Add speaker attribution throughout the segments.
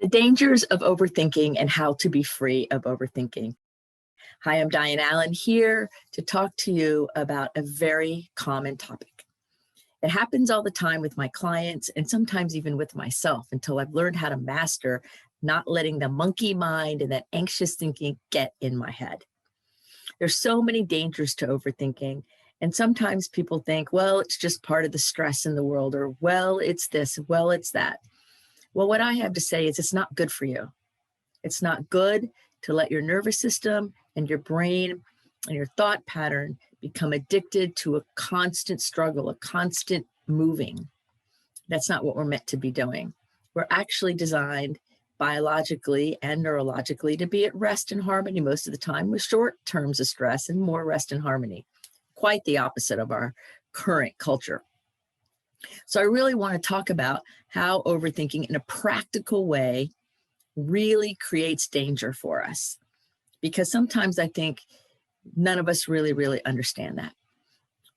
Speaker 1: The dangers of overthinking and how to be free of overthinking. Hi, I'm Diane Allen here to talk to you about a very common topic. It happens all the time with my clients and sometimes even with myself until I've learned how to master not letting the monkey mind and that anxious thinking get in my head. There's so many dangers to overthinking. And sometimes people think, well, it's just part of the stress in the world, or well, it's this, well, it's that. Well, what I have to say is it's not good for you. It's not good to let your nervous system and your brain and your thought pattern become addicted to a constant struggle, a constant moving. That's not what we're meant to be doing. We're actually designed biologically and neurologically to be at rest and harmony most of the time, with short terms of stress and more rest and harmony. Quite the opposite of our current culture. So I really want to talk about how overthinking in a practical way really creates danger for us. Because sometimes I think none of us really understand that.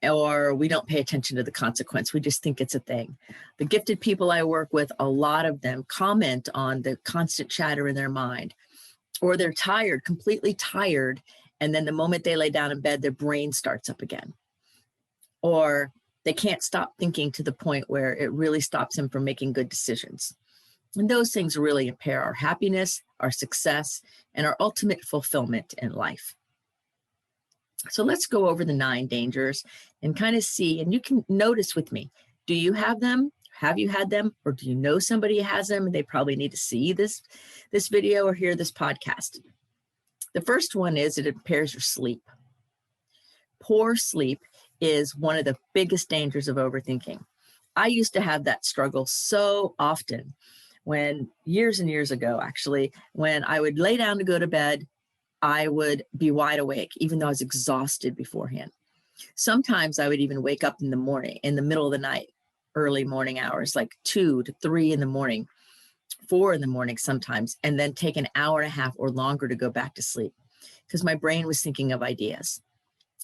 Speaker 1: Or we don't pay attention to the consequence. We just think it's a thing. The gifted people I work with, a lot of them comment on the constant chatter in their mind. Or they're tired, completely tired. And then the moment they lay down in bed, their brain starts up again. Or they can't stop thinking to the point where it really stops them from making good decisions. And those things really impair our happiness, our success, and our ultimate fulfillment in life. So let's go over the 9 dangers and kind of see, and you can notice with me, do you have them? Have you had them? Or do you know somebody has them and they probably need to see this video or hear this podcast? The first one is it impairs your sleep. Poor sleep is one of the biggest dangers of overthinking. I used to have that struggle so often when years and years ago, actually, when I would lay down to go to bed, I would be wide awake, even though I was exhausted beforehand. Sometimes I would even wake up in the morning, in the middle of the night, early morning hours, like 2 to 3 in the morning, 4 in the morning sometimes, and then take an hour and a half or longer to go back to sleep because my brain was thinking of ideas.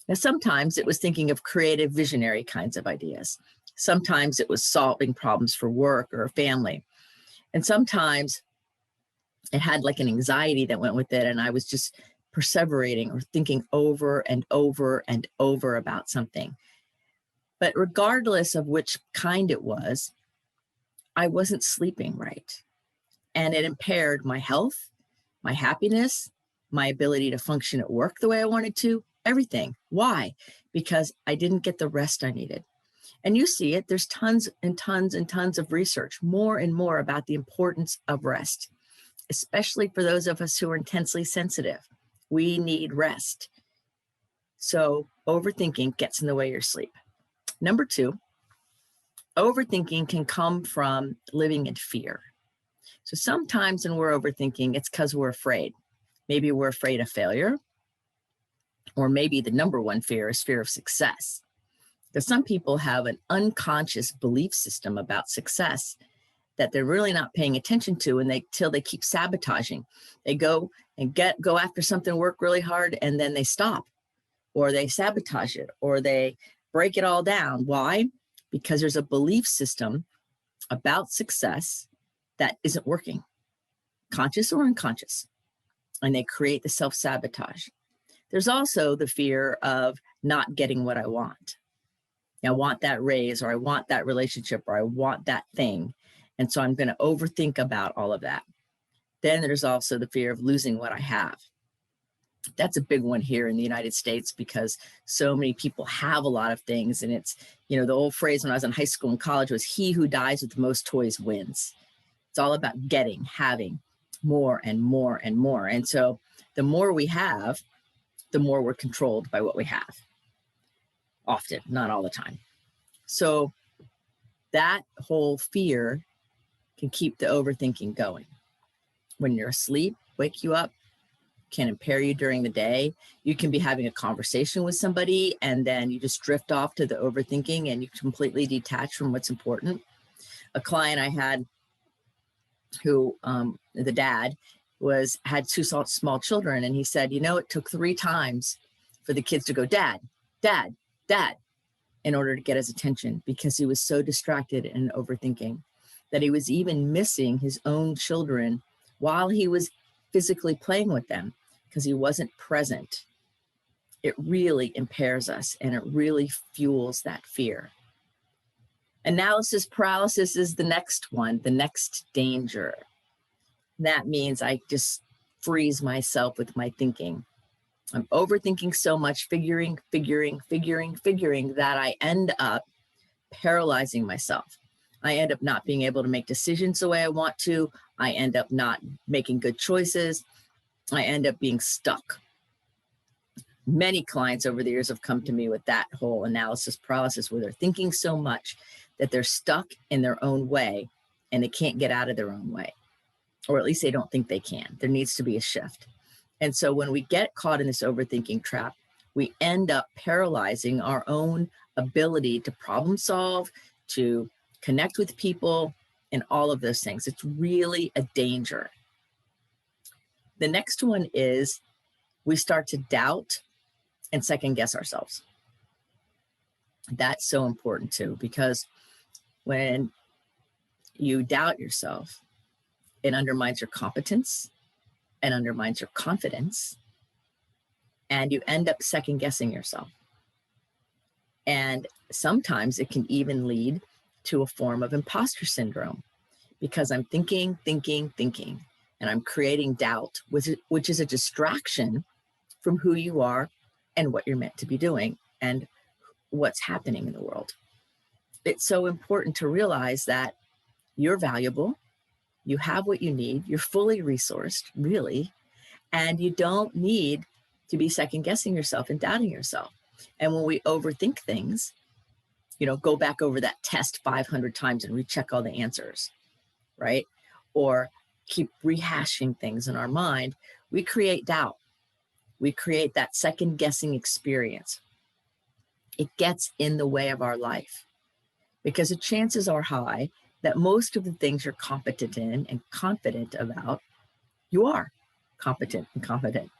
Speaker 1: Now, sometimes it was thinking of creative, visionary kinds of ideas. Sometimes it was solving problems for work or a family. And sometimes it had like an anxiety that went with it. And I was just perseverating or thinking over and over and over about something. But regardless of which kind it was, I wasn't sleeping right. And it impaired my health, my happiness, my ability to function at work the way I wanted to, everything. Why? Because I didn't get the rest I needed. And you see it, there's tons and tons and tons of research, more and more about the importance of rest, especially for those of us who are intensely sensitive. We need rest. So overthinking gets in the way of your sleep. Number 2, overthinking can come from living in fear. So sometimes when we're overthinking, it's because we're afraid. Maybe we're afraid of failure, or maybe the number one fear is fear of success. Because some people have an unconscious belief system about success that they're really not paying attention to, and till they keep sabotaging. They go after something, work really hard, and then they stop, or they sabotage it, or they break it all down. Why? Because there's a belief system about success that isn't working, conscious or unconscious, and they create the self-sabotage. There's also the fear of not getting what I want. I want that raise, or I want that relationship, or I want that thing. And so I'm going to overthink about all of that. Then there's also the fear of losing what I have. That's a big one here in the United States because so many people have a lot of things. And it's, the old phrase when I was in high school and college was, he who dies with the most toys wins. It's all about getting, having more and more and more. And so the more we have, the more we're controlled by what we have. Often, not all the time. So that whole fear can keep the overthinking going. When you're asleep, wake you up, can impair you during the day. You can be having a conversation with somebody and then you just drift off to the overthinking and you completely detach from what's important. A client I had who, the dad, had 2 small children, and he said, it took 3 times for the kids to go, Dad, Dad, Dad, in order to get his attention because he was so distracted and overthinking that he was even missing his own children while he was physically playing with them because he wasn't present, it really impairs us and it really fuels that fear. Analysis paralysis is the next one, the next danger. That means I just freeze myself with my thinking. I'm overthinking so much, figuring that I end up paralyzing myself. I end up not being able to make decisions the way I want to. I end up not making good choices. I end up being stuck. Many clients over the years have come to me with that whole analysis paralysis where they're thinking so much that they're stuck in their own way and they can't get out of their own way, or at least they don't think they can. There needs to be a shift. And so when we get caught in this overthinking trap, we end up paralyzing our own ability to problem solve, to connect with people, and all of those things. It's really a danger. The next one is we start to doubt and second guess ourselves. That's so important too, because when you doubt yourself, it undermines your competence and undermines your confidence, and you end up second guessing yourself. And sometimes it can even lead to a form of imposter syndrome because I'm thinking, and I'm creating doubt, which is a distraction from who you are and what you're meant to be doing and what's happening in the world. It's so important to realize that you're valuable, you have what you need, you're fully resourced, really, and you don't need to be second guessing yourself and doubting yourself. And when we overthink things, go back over that test 500 times and recheck all the answers, right? Or keep rehashing things in our mind, we create doubt. We create that second guessing experience. It gets in the way of our life because the chances are high that most of the things you're competent in and confident about, you are competent and confident.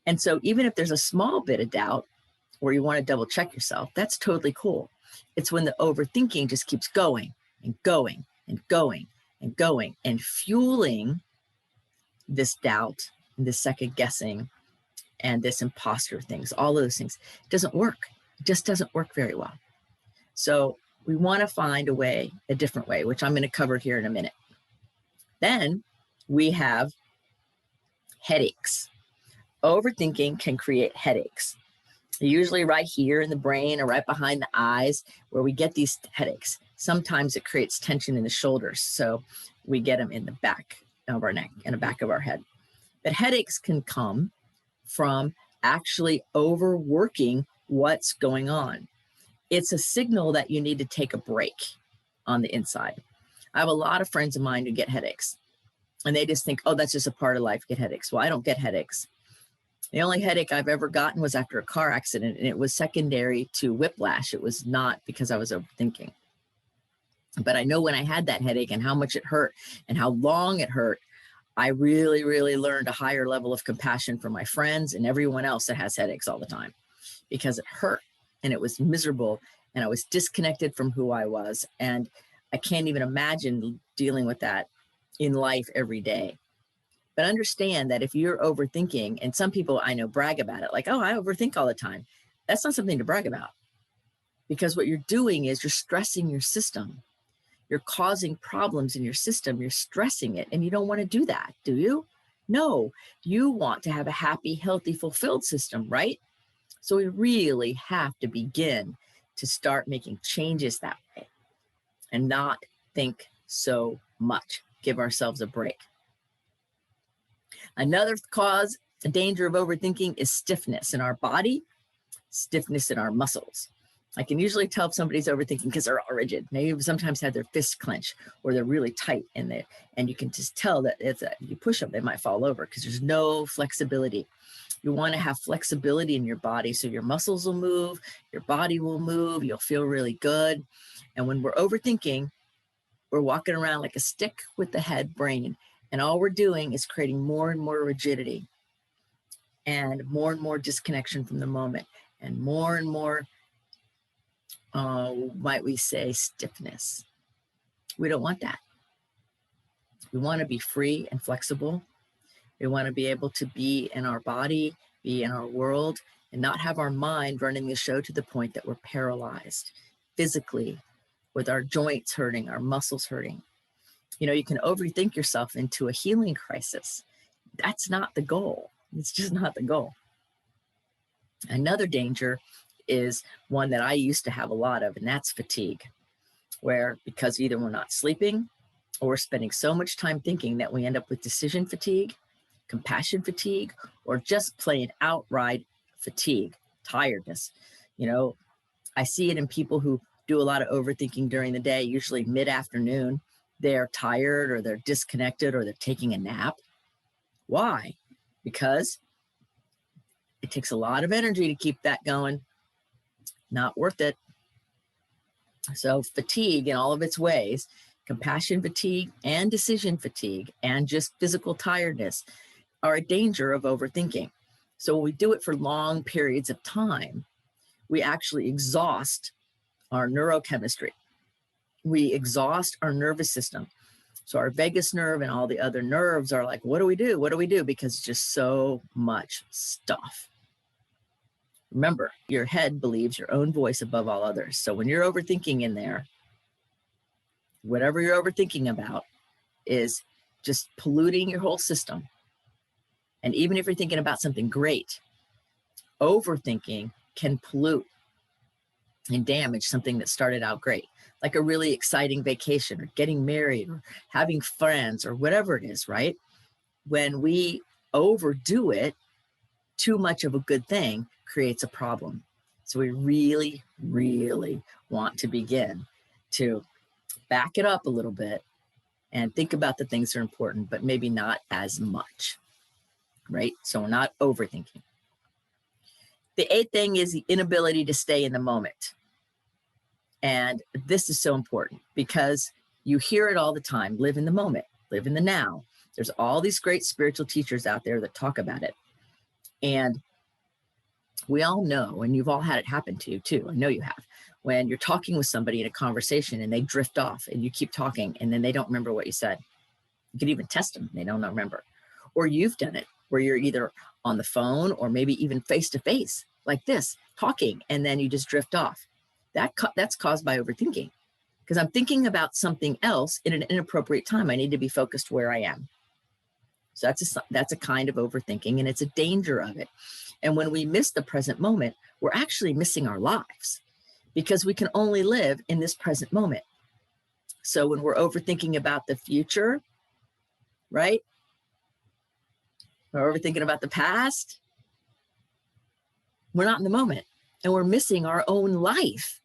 Speaker 1: And so even if there's a small bit of doubt or you want to double check yourself, that's totally cool. It's when the overthinking just keeps going and going and going and going and fueling this doubt and this second guessing and this imposter things, all those things. It doesn't work. It just doesn't work very well. So we want to find a different way, which I'm going to cover here in a minute. Then we have headaches. Overthinking can create headaches. Usually right here in the brain or right behind the eyes where we get these headaches. Sometimes it creates tension in the shoulders. So we get them in the back of our neck and the back of our head. But headaches can come from actually overworking what's going on. It's a signal that you need to take a break on the inside. I have a lot of friends of mine who get headaches and they just think, oh, that's just a part of life, get headaches. Well, I don't get headaches. The only headache I've ever gotten was after a car accident, and it was secondary to whiplash. It was not because I was overthinking. But I know when I had that headache and how much it hurt and how long it hurt, I really, really learned a higher level of compassion for my friends and everyone else that has headaches all the time because it hurt and it was miserable and I was disconnected from who I was. And I can't even imagine dealing with that in life every day. But understand that if you're overthinking, and some people I know brag about it, like, oh, I overthink all the time. That's not something to brag about because what you're doing is you're stressing your system. You're causing problems in your system. You're stressing it. And you don't want to do that, do you? No, you want to have a happy, healthy, fulfilled system, right? So we really have to begin to start making changes that way and not think so much. Give ourselves a break. Another cause, a danger of overthinking is stiffness in our body, stiffness in our muscles. I can usually tell if somebody's overthinking because they're all rigid. They sometimes have their fists clenched or they're really tight in there. And you can just tell that if you push them, they might fall over because there's no flexibility. You want to have flexibility in your body so your muscles will move, your body will move, you'll feel really good. And when we're overthinking, we're walking around like a stick with the head brain. And all we're doing is creating more and more rigidity and more disconnection from the moment and more, might we say, stiffness. We don't want that. We want to be free and flexible. We want to be able to be in our body, be in our world, and not have our mind running the show to the point that we're paralyzed physically, with our joints hurting, our muscles hurting. You can overthink yourself into a healing crisis. That's not the goal. It's just not the goal. Another danger is one that I used to have a lot of, and that's fatigue, where because either we're not sleeping or we're spending so much time thinking that we end up with decision fatigue, compassion fatigue, or just plain outright fatigue, tiredness. I see it in people who do a lot of overthinking during the day, usually mid-afternoon. They're tired or they're disconnected or they're taking a nap. Why? Because it takes a lot of energy to keep that going. Not worth it. So fatigue in all of its ways, compassion fatigue and decision fatigue and just physical tiredness are a danger of overthinking. So when we do it for long periods of time, we actually exhaust our neurochemistry. We exhaust our nervous system. So our vagus nerve and all the other nerves are like, what do we do? What do we do? Because it's just so much stuff. Remember, your head believes your own voice above all others. So when you're overthinking in there, whatever you're overthinking about is just polluting your whole system. And even if you're thinking about something great, overthinking can pollute and damage something that started out great, like a really exciting vacation or getting married or having friends or whatever it is, right? When we overdo it, too much of a good thing creates a problem. So we really, really want to begin to back it up a little bit and think about the things that are important, but maybe not as much, right? So we're not overthinking. The eighth thing is the inability to stay in the moment. And this is so important because you hear it all the time. Live in the moment, live in the now. There's all these great spiritual teachers out there that talk about it. And we all know, and you've all had it happen to you too, I know you have, when you're talking with somebody in a conversation and they drift off and you keep talking and then they don't remember what you said. You can even test them, they don't remember. Or you've done it where you're either on the phone or maybe even face to face like this, talking, and then you just drift off. That's caused by overthinking because I'm thinking about something else in an inappropriate time. I need to be focused where I am. So that's a kind of overthinking, and it's a danger of it. And when we miss the present moment, we're actually missing our lives because we can only live in this present moment. So when we're overthinking about the future, right? Or overthinking about the past, we're not in the moment and we're missing our own life.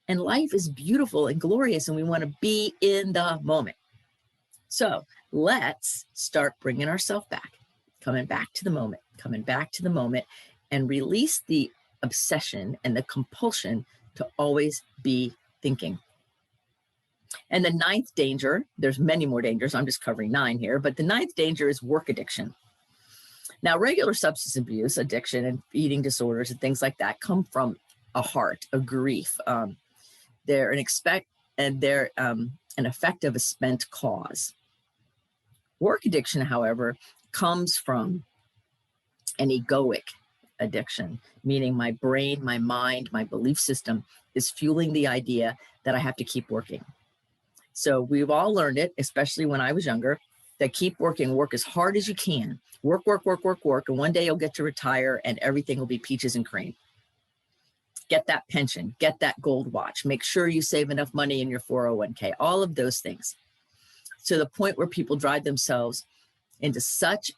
Speaker 1: And life is beautiful and glorious, and we want to be in the moment. So let's start bringing ourselves back, coming back to the moment, and release the obsession and the compulsion to always be thinking. And the ninth danger, there's many more dangers, I'm just covering 9 here, but the ninth danger is work addiction. Now, regular substance abuse, addiction, and eating disorders and things like that come from a heart, a grief. They're an effect of a spent cause. Work addiction, however, comes from an egoic addiction, meaning my brain, my mind, my belief system is fueling the idea that I have to keep working. So we've all learned it, especially when I was younger, that keep working, work as hard as you can, work, and one day you'll get to retire and everything will be peaches and cream. Get that pension, get that gold watch, make sure you save enough money in your 401k, all of those things. To the point where people drive themselves into such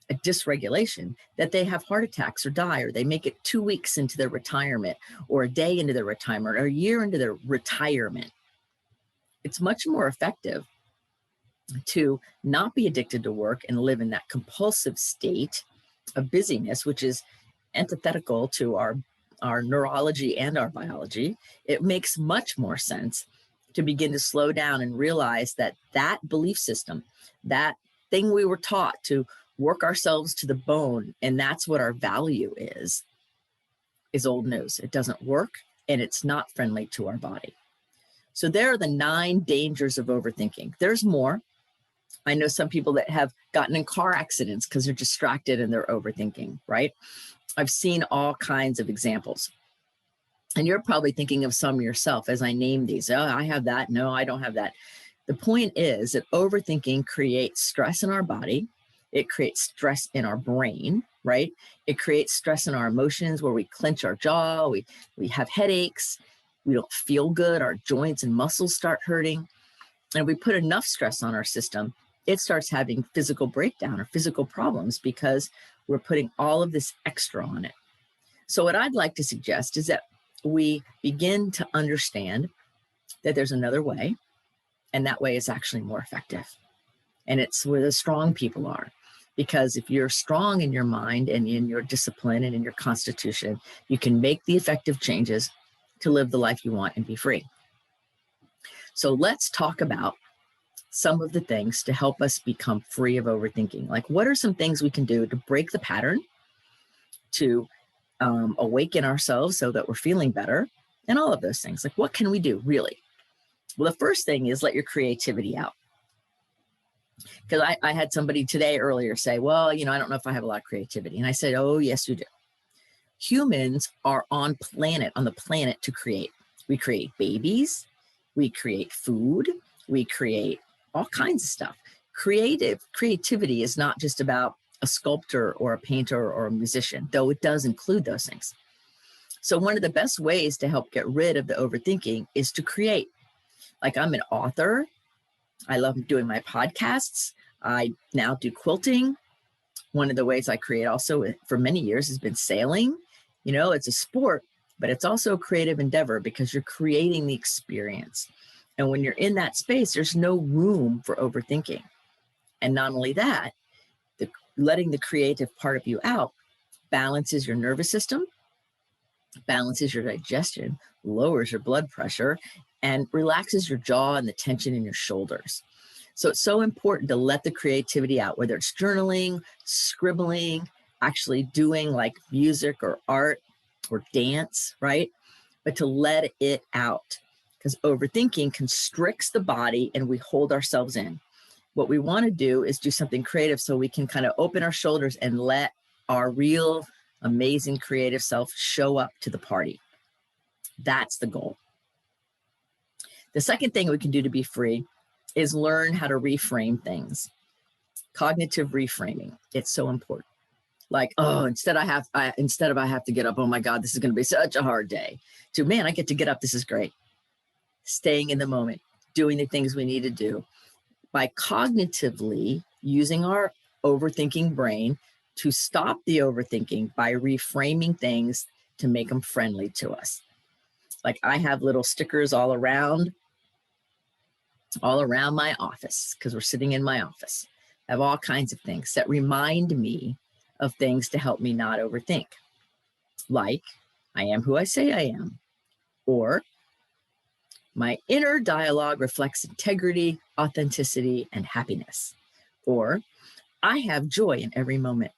Speaker 1: a dysregulation that they have heart attacks or die, or they make it 2 weeks into their retirement, or a day into their retirement, or a year into their retirement. It's much more effective to not be addicted to work and live in that compulsive state of busyness, which is antithetical to our neurology and our biology. It makes much more sense to begin to slow down and realize that that belief system, that thing we were taught to work ourselves to the bone, and that's what our value is old news. It doesn't work, and it's not friendly to our body. So there are the 9 dangers of overthinking. There's more. I know some people that have gotten in car accidents because they're distracted and they're overthinking, right? I've seen all kinds of examples. And you're probably thinking of some yourself as I name these. Oh, I have that. No, I don't have that. The point is that overthinking creates stress in our body. It creates stress in our brain, right? It creates stress in our emotions where we clench our jaw, we have headaches, we don't feel good, our joints and muscles start hurting. And we put enough stress on our system, it starts having physical breakdown or physical problems because we're putting all of this extra on it. So what I'd like to suggest is that we begin to understand that there's another way, and that way is actually more effective. And it's where the strong people are. Because if you're strong in your mind and in your discipline and in your constitution, you can make the effective changes to live the life you want and be free. So let's talk about some of the things to help us become free of overthinking. Like, what are some things we can do to break the pattern, to awaken ourselves so that we're feeling better, and all of those things? Like, what can we do really? Well, the first thing is let your creativity out. Because I had somebody today earlier say, well, I don't know if I have a lot of creativity. And I said, oh, yes, you do. Humans are on the planet to create. We create babies, we create food, we create all kinds of stuff. Creativity is not just about a sculptor or a painter or a musician, though it does include those things. So one of the best ways to help get rid of the overthinking is to create. Like, I'm an author. I love doing my podcasts. I now do quilting. One of the ways I create also for many years has been sailing. It's a sport, but it's also a creative endeavor because you're creating the experience. And when you're in that space, there's no room for overthinking. And not only that, letting the creative part of you out balances your nervous system, balances your digestion, lowers your blood pressure, and relaxes your jaw and the tension in your shoulders. So it's so important to let the creativity out, whether it's journaling, scribbling, actually doing like music or art or dance, right? But to let it out, because overthinking constricts the body and we hold ourselves in. What we want to do is do something creative so we can kind of open our shoulders and let our real, amazing creative self show up to the party. That's the goal. The second thing we can do to be free is learn how to reframe things. Cognitive reframing. It's so important. Like, oh, instead of I have to get up, oh my God, this is going to be such a hard day, to, man, I get to get up. This is great. Staying in the moment, doing the things we need to do by cognitively using our overthinking brain to stop the overthinking by reframing things to make them friendly to us. Like, I have little stickers all around my office because we're sitting in my office. I have all kinds of things that remind me of things to help me not overthink. Like, I am who I say I am, or my inner dialogue reflects integrity, authenticity, and happiness, or I have joy in every moment,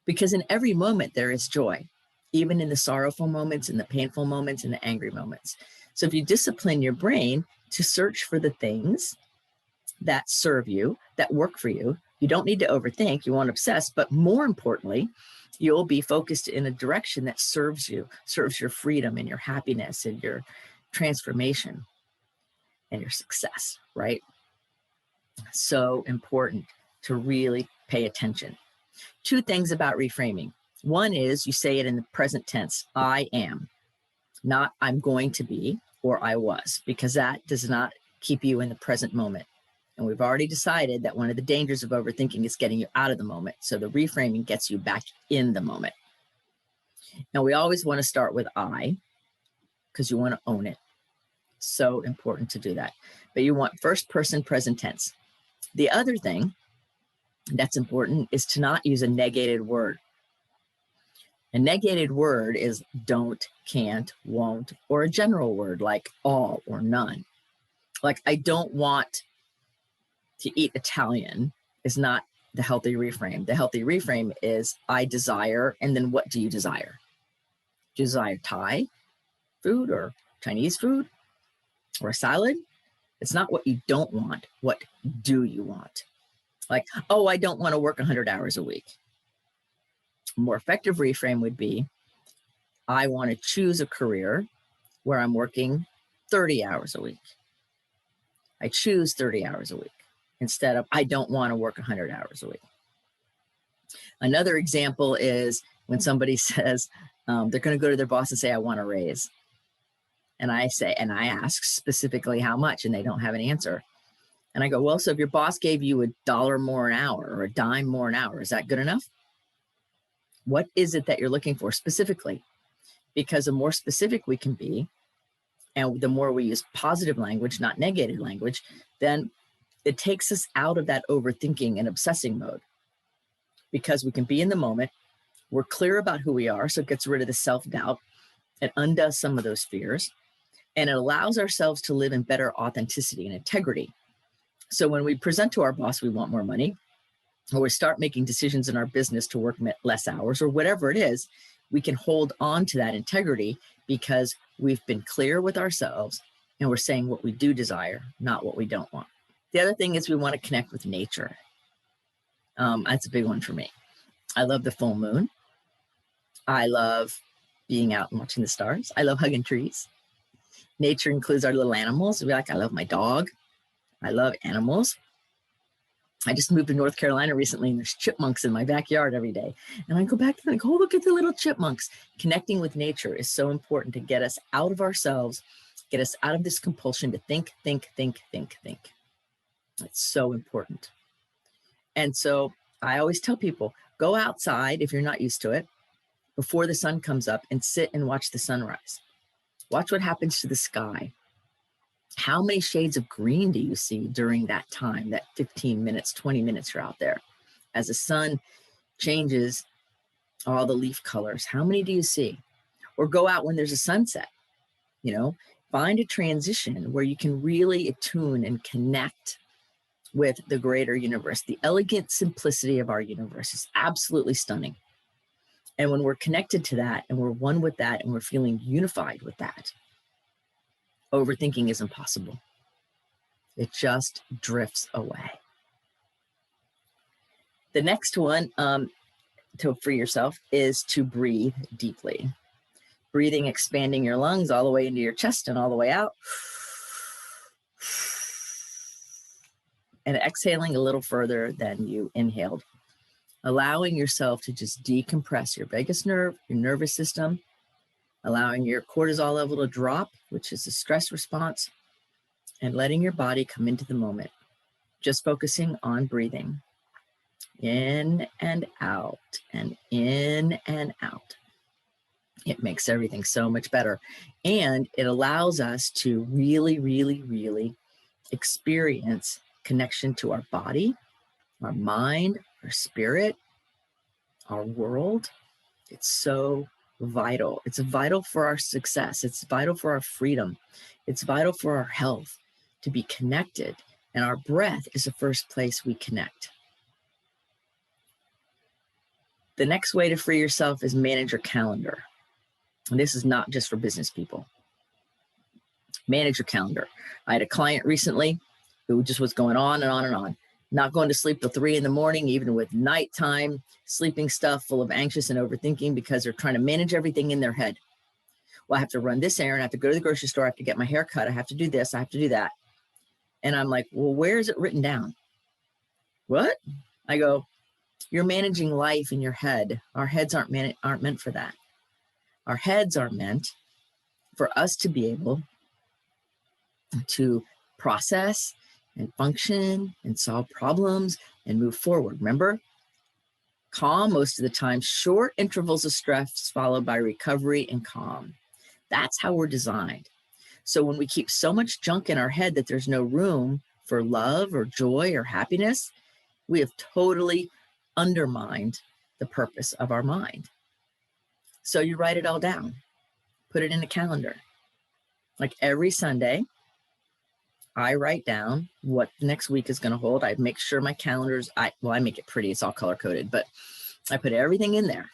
Speaker 1: because in every moment there is joy, even in the sorrowful moments, in the painful moments, in the angry moments. So if you discipline your brain to search for the things that serve you, that work for you, you don't need to overthink, you won't obsess, but more importantly, you'll be focused in a direction that serves you, serves your freedom and your happiness and your transformation and your success, right? So important to really pay attention. Two things about reframing. One is you say it in the present tense, I am, not I'm going to be or I was, because that does not keep you in the present moment. And we've already decided that one of the dangers of overthinking is getting you out of the moment. So the reframing gets you back in the moment. Now, we always want to start with I, because you want to own it. So important to do that. But you want first person present tense. The other thing that's important is to not use a negated word. A negated word is don't, can't, won't, or a general word like all or none. Like, I don't want to eat Italian is not the healthy reframe. The healthy reframe is I desire, and then what do you desire? Do you desire Thai food or Chinese food or a salad? It's not what you don't want. What do you want? Like, oh, I don't want to work 100 hours a week. A more effective reframe would be, I want to choose a career where I'm working 30 hours a week. I choose 30 hours a week instead of, I don't want to work 100 hours a week. Another example is when somebody says they're going to go to their boss and say, I want a raise. And I ask specifically how much, and they don't have an answer. And I go, well, so if your boss gave you $1 more an hour or a dime more an hour, is that good enough? What is it that you're looking for specifically? Because the more specific we can be, and the more we use positive language, not negative language, then it takes us out of that overthinking and obsessing mode, because we can be in the moment. We're clear about who we are. So it gets rid of the self-doubt. It undoes some of those fears, and it allows ourselves to live in better authenticity and integrity. So when we present to our boss, we want more money, or we start making decisions in our business to work less hours, or whatever it is, we can hold on to that integrity because we've been clear with ourselves and we're saying what we do desire, not what we don't want. The other thing is we want to connect with nature. That's a big one for me. I love the full moon. I love being out and watching the stars. I love hugging trees. Nature includes our little animals. I love my dog. I love animals. I just moved to North Carolina recently, and there's chipmunks in my backyard every day. And I go back to think, oh, look at the little chipmunks. Connecting with nature is so important to get us out of ourselves, get us out of this compulsion to think, think, think, think, think. It's so important. And so I always tell people, go outside if you're not used to it before the sun comes up and sit and watch the sunrise. Watch what happens to the sky. How many shades of green do you see during that time, that 15 minutes, 20 minutes you're out there? As the sun changes all the leaf colors, how many do you see? Or go out when there's a sunset, find a transition where you can really attune and connect with the greater universe. The elegant simplicity of our universe is absolutely stunning. And when we're connected to that and we're one with that and we're feeling unified with that, overthinking is impossible. It just drifts away. The next one to free yourself is to breathe deeply. Breathing, expanding your lungs all the way into your chest and all the way out. And exhaling a little further than you inhaled. Allowing yourself to just decompress your vagus nerve, your nervous system, allowing your cortisol level to drop, which is a stress response, and letting your body come into the moment. Just focusing on breathing in and out and in and out. It makes everything so much better. And it allows us to really, really, really experience connection to our body, our mind, our spirit, our world. It's so vital. It's vital for our success. It's vital for our freedom. It's vital for our health to be connected. And our breath is the first place we connect. The next way to free yourself is manage your calendar. And this is not just for business people. Manage your calendar. I had a client recently who just was going on and on and on. Not going to sleep till 3 a.m, even with nighttime sleeping stuff full of anxious and overthinking because they're trying to manage everything in their head. Well, I have to run this errand. I have to go to the grocery store. I have to get my hair cut. I have to do this. I have to do that. And I'm like, well, where is it written down? What? I go, you're managing life in your head. Our heads aren't meant for that. Our heads are meant for us to be able to process and function and solve problems and move forward. Remember, calm most of the time, short intervals of stress followed by recovery and calm. That's how we're designed. So when we keep so much junk in our head that there's no room for love or joy or happiness, we have totally undermined the purpose of our mind. So you write it all down, put it in a calendar. Like every Sunday, I write down what the next week is going to hold. I make sure my calendars, I make it pretty. It's all color coded, but I put everything in there.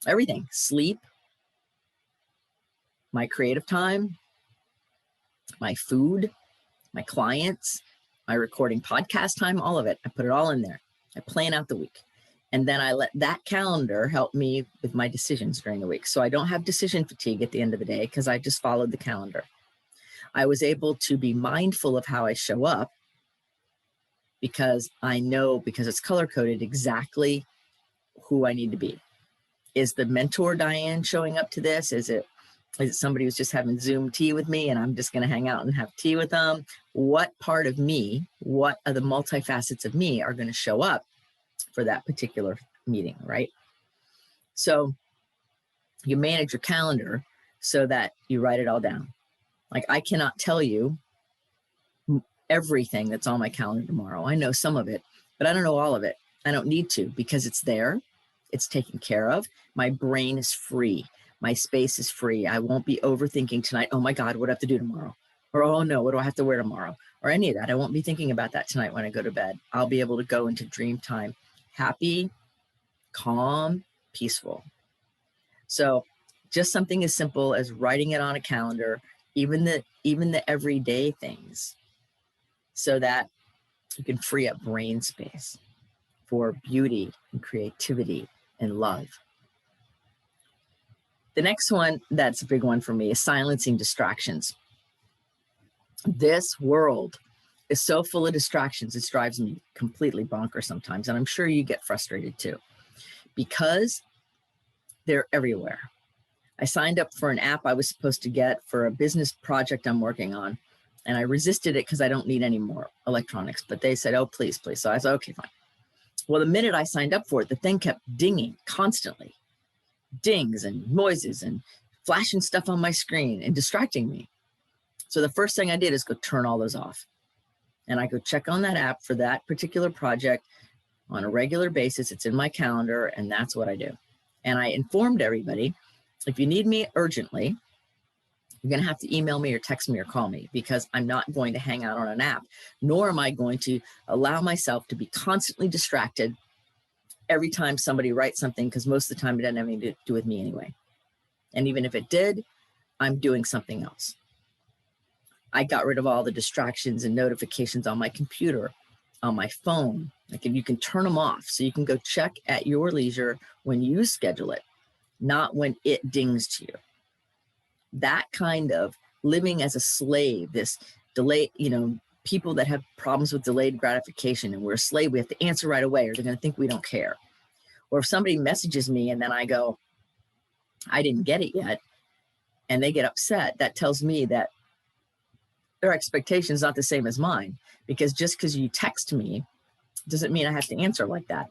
Speaker 1: Everything. Sleep, my creative time, my food, my clients, my recording podcast time, all of it. I put it all in there. I plan out the week. And then I let that calendar help me with my decisions during the week. So I don't have decision fatigue at the end of the day because I just followed the calendar. I was able to be mindful of how I show up because I know, because it's color coded, exactly who I need to be. Is the mentor Diane showing up to this? Is it somebody who's just having Zoom tea with me and I'm just going to hang out and have tea with them? What part of me, what are the multifacets of me are going to show up for that particular meeting, right? So you manage your calendar so that you write it all down. Like, I cannot tell you everything that's on my calendar tomorrow. I know some of it, but I don't know all of it. I don't need to, because it's there. It's taken care of. My brain is free. My space is free. I won't be overthinking tonight. Oh my God, what do I have to do tomorrow? Or, oh no, what do I have to wear tomorrow? Or any of that. I won't be thinking about that tonight when I go to bed. I'll be able to go into dream time, happy, calm, peaceful. So just something as simple as writing it on a calendar, even the everyday things, so that you can free up brain space for beauty and creativity and love. The next one that's a big one for me is silencing distractions. This world is so full of distractions, it drives me completely bonkers sometimes. And I'm sure you get frustrated too, because they're everywhere. I signed up for an app I was supposed to get for a business project I'm working on. And I resisted it because I don't need any more electronics. But they said, oh, please, please. So I said, okay, fine. Well, the minute I signed up for it, the thing kept dinging constantly. Dings and noises and flashing stuff on my screen and distracting me. So the first thing I did is go turn all those off. And I go check on that app for that particular project on a regular basis. It's in my calendar, and that's what I do. And I informed everybody, if you need me urgently, you're going to have to email me or text me or call me, because I'm not going to hang out on an app, nor am I going to allow myself to be constantly distracted every time somebody writes something, because most of the time it doesn't have anything to do with me anyway. And even if it did, I'm doing something else. I got rid of all the distractions and notifications on my computer, on my phone. Like, if you can turn them off so you can go check at your leisure when you schedule it, not when it dings to you. That kind of living as a slave, this delay, people that have problems with delayed gratification, and we're a slave, we have to answer right away or they're going to think we don't care. Or if somebody messages me and then I go, I didn't get it yet, and they get upset, that tells me that their expectation is not the same as mine, because just because you text me doesn't mean I have to answer like that.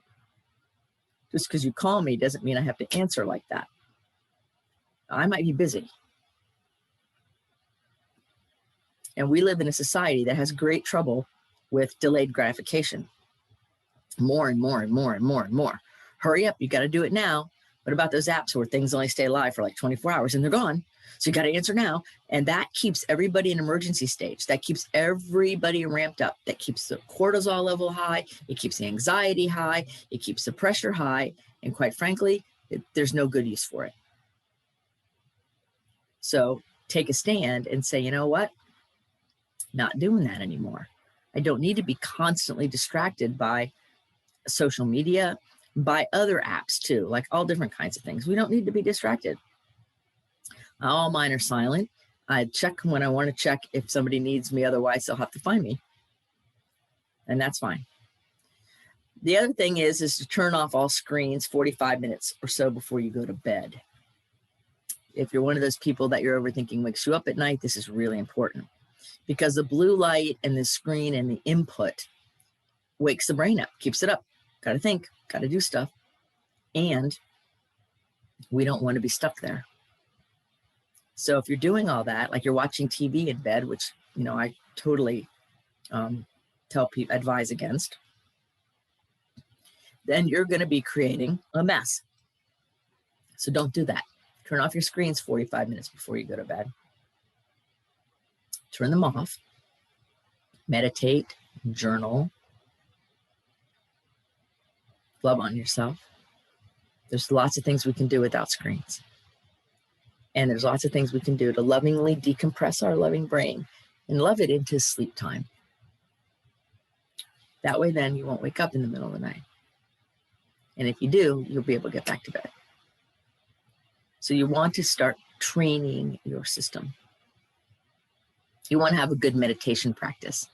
Speaker 1: Just because you call me doesn't mean I have to answer like that. I might be busy. And we live in a society that has great trouble with delayed gratification. More and more and more and more and more. Hurry up, you got to do it now. What about those apps where things only stay alive for like 24 hours and they're gone? So you got to answer now. And that keeps everybody in emergency stage. That keeps everybody ramped up. That keeps the cortisol level high. It keeps the anxiety high. It keeps the pressure high. And quite frankly, there's no good use for it. So take a stand and say, you know what? Not doing that anymore. I don't need to be constantly distracted by social media, by other apps too, like all different kinds of things. We don't need to be distracted. All mine are silent. I check when I want to check if somebody needs me. Otherwise, they'll have to find me. And that's fine. The other thing is to turn off all screens 45 minutes or so before you go to bed. If you're one of those people that your overthinking wakes you up at night, this is really important, because the blue light and the screen and the input wakes the brain up, keeps it up. Got to think, got to do stuff. And we don't want to be stuck there. So if you're doing all that, like you're watching TV in bed, which, I totally tell people, advise against, then you're going to be creating a mess. So don't do that. Turn off your screens 45 minutes before you go to bed. Turn them off. Meditate, journal, love on yourself. There's lots of things we can do without screens. And there's lots of things we can do to lovingly decompress our loving brain and love it into sleep time. That way, then you won't wake up in the middle of the night. And if you do, you'll be able to get back to bed. So you want to start training your system. You want to have a good meditation practice.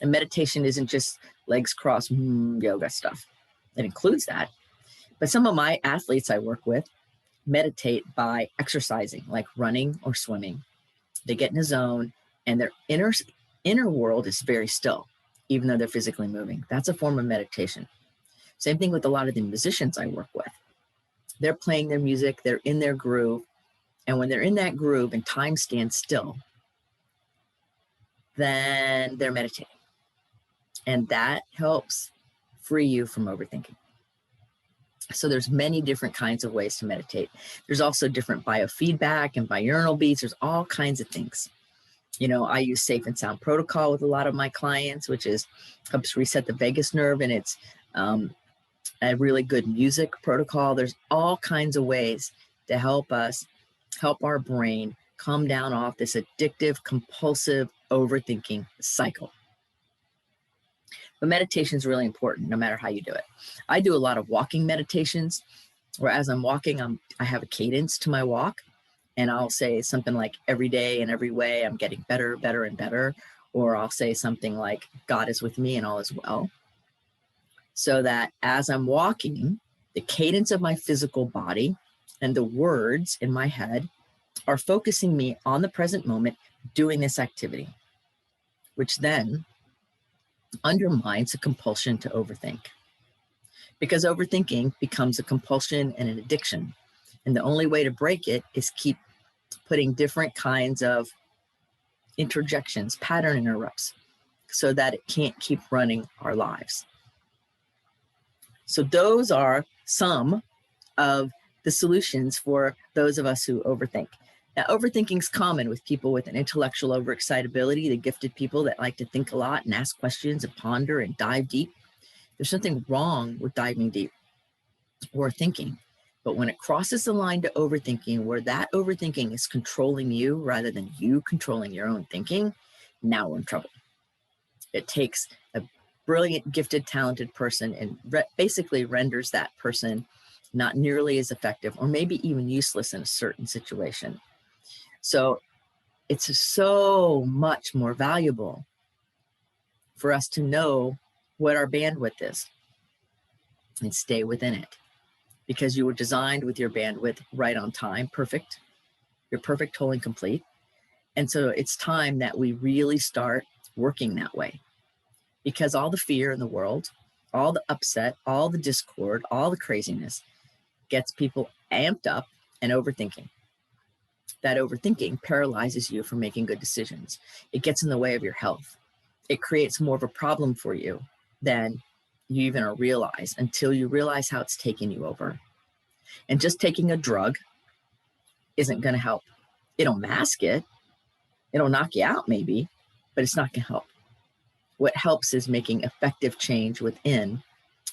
Speaker 1: And meditation isn't just legs crossed yoga stuff. It includes that. But some of my athletes I work with meditate by exercising, like running or swimming. They get in a zone and their inner world is very still, even though they're physically moving. That's a form of meditation. Same thing with a lot of the musicians I work with. They're playing their music, they're in their groove. And when they're in that groove and time stands still, then they're meditating. And that helps free you from overthinking. So there's many different kinds of ways to meditate. There's also different biofeedback and binaural beats. There's all kinds of things. You know, I use safe and sound protocol with a lot of my clients, which helps reset the vagus nerve, and it's a really good music protocol. There's all kinds of ways to help our brain come down off this addictive, compulsive overthinking cycle. But meditation is really important no matter how you do it. I do a lot of walking meditations where as I'm walking, I have a cadence to my walk, and I'll say something like every day and every way I'm getting better, better, and better. Or I'll say something like God is with me and all is well. So that as I'm walking, the cadence of my physical body and the words in my head are focusing me on the present moment doing this activity, which then undermines a compulsion to overthink. Because overthinking becomes a compulsion and an addiction. And the only way to break it is keep putting different kinds of interjections, pattern interrupts, so that it can't keep running our lives. So those are some of the solutions for those of us who overthink. Now, overthinking is common with people with an intellectual overexcitability, the gifted people that like to think a lot and ask questions and ponder and dive deep. There's something wrong with diving deep or thinking. But when it crosses the line to overthinking, where that overthinking is controlling you rather than you controlling your own thinking, now we're in trouble. It takes a brilliant, gifted, talented person and basically renders that person not nearly as effective or maybe even useless in a certain situation. So it's so much more valuable for us to know what our bandwidth is and stay within it, because you were designed with your bandwidth right on time, perfect. You're perfect, whole, and complete. And so it's time that we really start working that way, because all the fear in the world, all the upset, all the discord, all the craziness gets people amped up and overthinking. That overthinking paralyzes you from making good decisions. It gets in the way of your health. It creates more of a problem for you than you even realize, until you realize how it's taking you over. And just taking a drug isn't going to help. It'll mask it. It'll knock you out maybe, but it's not going to help. What helps is making effective change within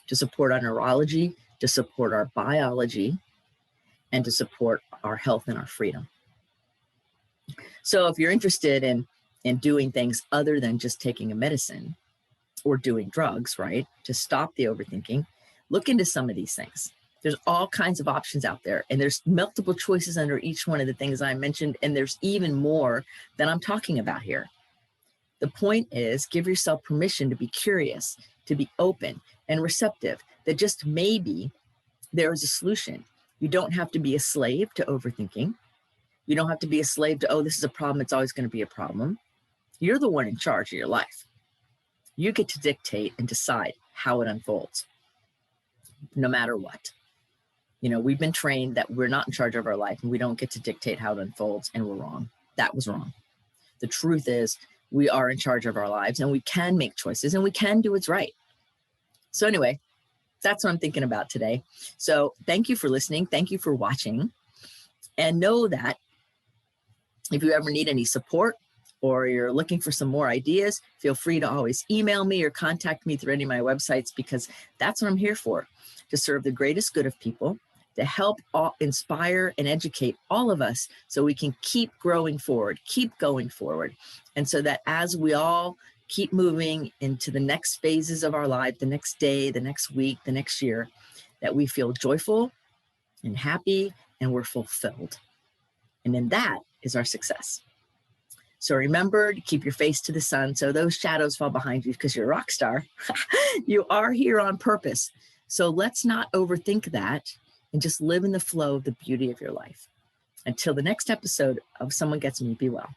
Speaker 1: to support our neurology, to support our biology, and to support our health and our freedom. So if you're interested in doing things other than just taking a medicine or doing drugs, right, to stop the overthinking, look into some of these things. There's all kinds of options out there, and there's multiple choices under each one of the things I mentioned, and there's even more that I'm talking about here. The point is, give yourself permission to be curious, to be open and receptive, that just maybe there is a solution. You don't have to be a slave to overthinking. You don't have to be a slave to, oh, this is a problem, it's always going to be a problem. You're the one in charge of your life. You get to dictate and decide how it unfolds, no matter what. You know, we've been trained that we're not in charge of our life and we don't get to dictate how it unfolds, and we're wrong. That was wrong. The truth is, we are in charge of our lives, and we can make choices, and we can do what's right. So anyway, that's what I'm thinking about today. So thank you for listening. Thank you for watching. And know that if you ever need any support or you're looking for some more ideas, feel free to always email me or contact me through any of my websites, because that's what I'm here for, to serve the greatest good of people, to help inspire and educate all of us so we can keep growing forward, keep going forward. And so that as we all keep moving into the next phases of our life, the next day, the next week, the next year, that we feel joyful and happy and we're fulfilled. And then that is our success. So remember to keep your face to the sun so those shadows fall behind you because you're a rock star. You are here on purpose. So let's not overthink that and just live in the flow of the beauty of your life. Until the next episode of Someone Gets Me, be well.